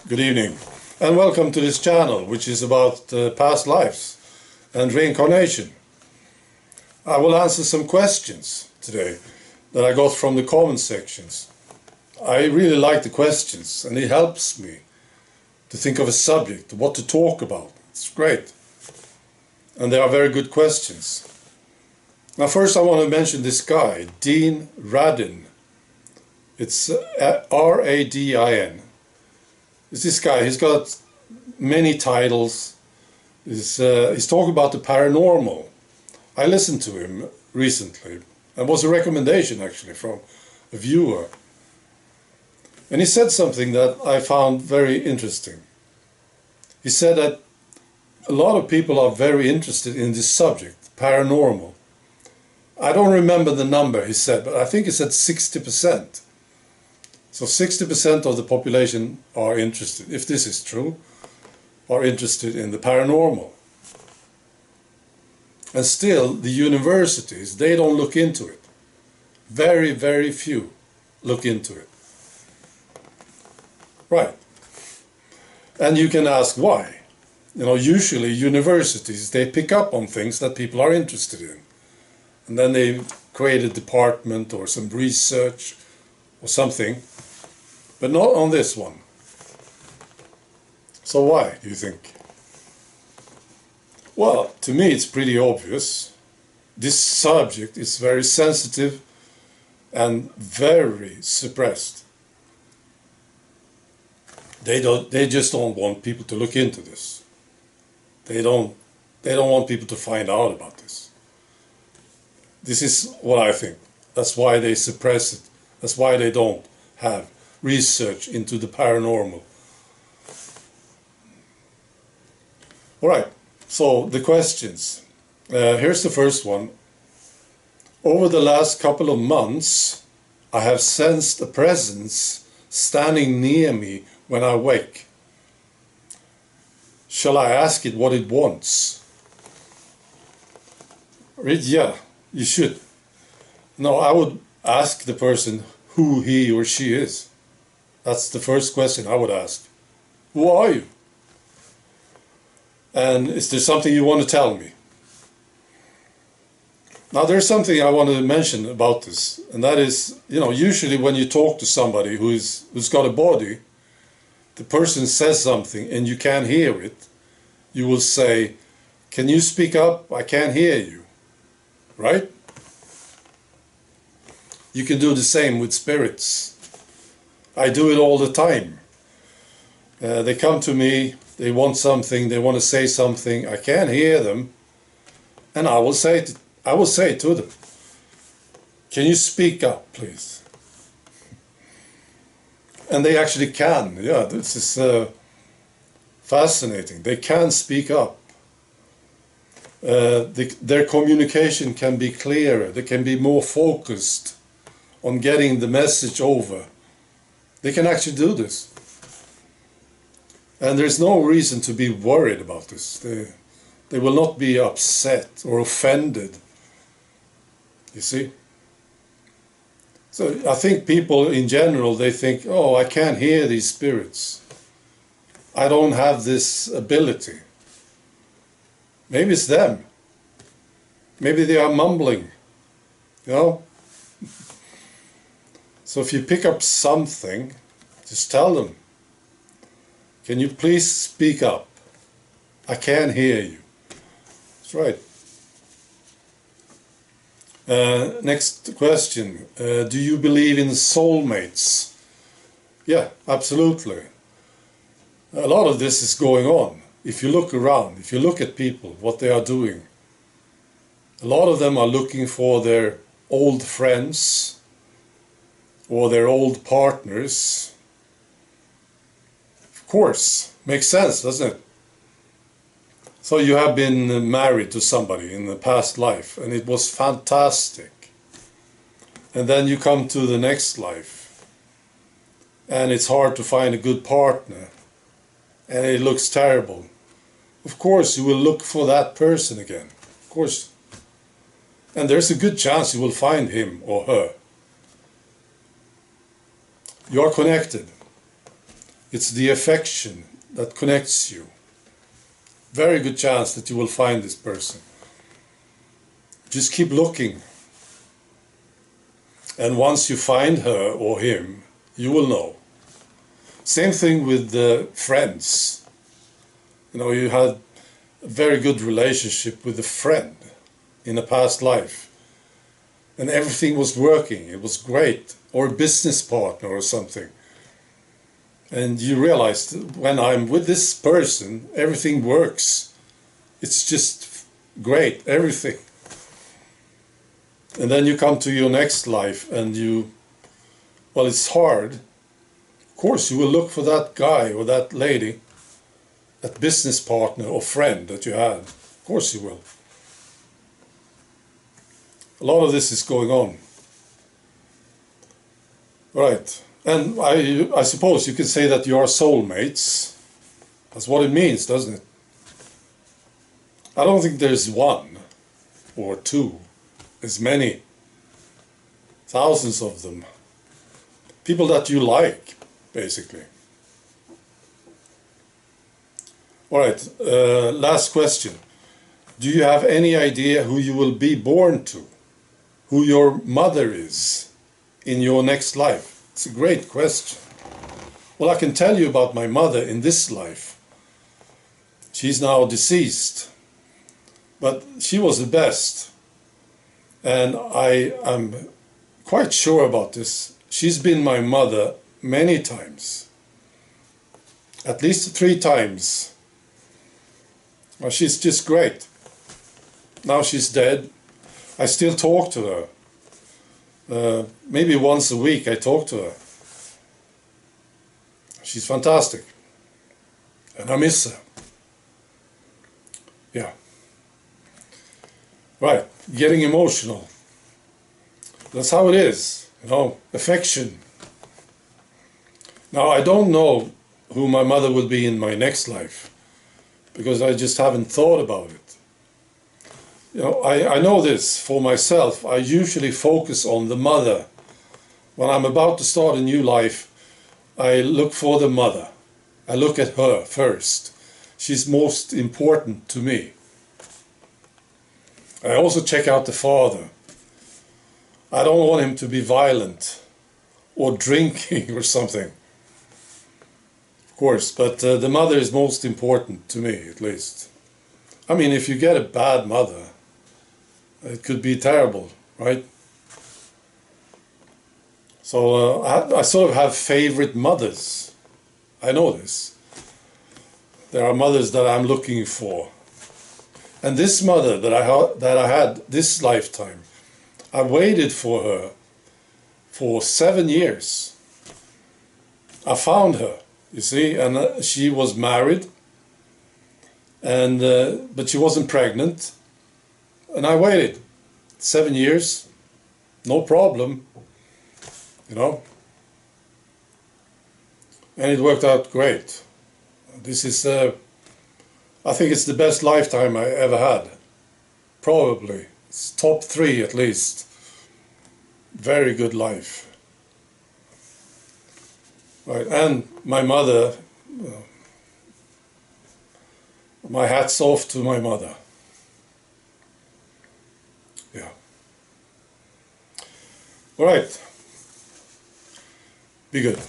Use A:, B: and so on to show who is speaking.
A: Good evening, and welcome to this channel, which is about past lives and reincarnation. I will answer some questions today that I got from the comment sections. I really like the questions, and it helps me to think of a subject, what to talk about. It's great. And they are very good questions. Now first I want to mention this guy, Radin. It's R-A-D-I-N. It's this guy. He's got many titles. He's talking about the paranormal. I listened to him recently. It was a recommendation actually from a viewer. And he said something that I found very interesting. He said that a lot of people are very interested in this subject, paranormal. I don't remember the number he said, but I think he said 60%. So 60% of the population are interested, if this is true, are interested in the paranormal. And still, the universities, they don't look into it. Very, very few look into it. Right. And you can ask why. You know, usually universities, they pick up on things that people are interested in. And then they create a department or some research or something. But not on this one. So why, do you think? Well, to me it's pretty obvious. This subject is very sensitive and very suppressed. They just don't want people to look into this. They don't want people to find out about this. This is what I think. That's why they suppress it. That's why they don't have research into the paranormal. Alright, so the questions. Here's the first one. Over the last couple of months, I have sensed a presence standing near me when I wake. Shall I ask it what it wants? Yeah, you should. No, I would ask the person who he or she is. That's the first question I would ask. Who are you? And is there something you want to tell me? Now there's something I want to mention about this, and that is, you know, usually when you talk to somebody who's got a body, the person says something and you can't hear it, you will say, "Can you speak up? I can't hear you." Right? You can do the same with spirits. I do it all the time. They come to me, they want something, they want to say something, I can't hear them, and I will say to them, "Can you speak up, please?" And they actually can. Yeah, this is fascinating. They can speak up. Their communication can be clearer, they can be more focused on getting the message over. They can actually do this. And there's no reason to be worried about this. They will not be upset or offended. You see? So I think people in general, they think, "Oh, I can't hear these spirits. I don't have this ability." Maybe it's them. Maybe they are mumbling. You know? So if you pick up something, just tell them, "Can you please speak up? I can't hear you." That's right. Next question. Do you believe in soulmates? Yeah, absolutely. A lot of this is going on. If you look around, if you look at people, what they are doing, a lot of them are looking for their old friends or their old partners. Of course, makes sense, doesn't it? So you have been married to somebody in the past life and it was fantastic. And then you come to the next life and it's hard to find a good partner and it looks terrible. Of course you will look for that person again. Of course. And there's a good chance you will find him or her. You are connected. It's the affection that connects you. Very good chance that you will find this person. Just keep looking. And once you find her or him, you will know. Same thing with friends. You know, you had a very good relationship with a friend in a past life. And everything was working, it was great. Or a business partner or something. And you realize when I'm with this person, everything works. It's just great, everything. And then you come to your next life and well, it's hard. Of course, you will look for that guy or that lady, that business partner or friend that you had. Of course you will. A lot of this is going on. Right. And I suppose you can say that you are soulmates. That's what it means, doesn't it? I don't think there's one or two. There's many. Thousands of them. People that you like, basically. Alright, last question. Do you have any idea who you will be born to? Who your mother is in your next life? It's a great question. Well, I can tell you about my mother in this life. She's now deceased. But she was the best. And I am quite sure about this. She's been my mother many times. At least 3 times. Well, she's just great. Now she's dead. I still talk to her. Maybe once a week I talk to her. She's fantastic. And I miss her. Yeah. Right, getting emotional. That's how it is, you know, affection. Now, I don't know who my mother will be in my next life, because I just haven't thought about it. You know, I know this for myself. I usually focus on the mother. When I'm about to start a new life, I look for the mother. I look at her first. She's most important to me. I also check out the father. I don't want him to be violent or drinking or something. Of course, but the mother is most important to me, at least. I mean, if you get a bad mother, it could be terrible, right? So I sort of have favorite mothers. I know this. There are mothers that I'm looking for. And this mother that I had this lifetime, I waited for her for 7 years. I found her, you see, and she was married, and but she wasn't pregnant, and I waited 7 years, no problem, you know, and it worked out great. This is I think it's the best lifetime I ever had. Probably. It's top 3 at least. Very good life. Right, and my mother, my hat's off to my mother. Yeah. All right. Be good.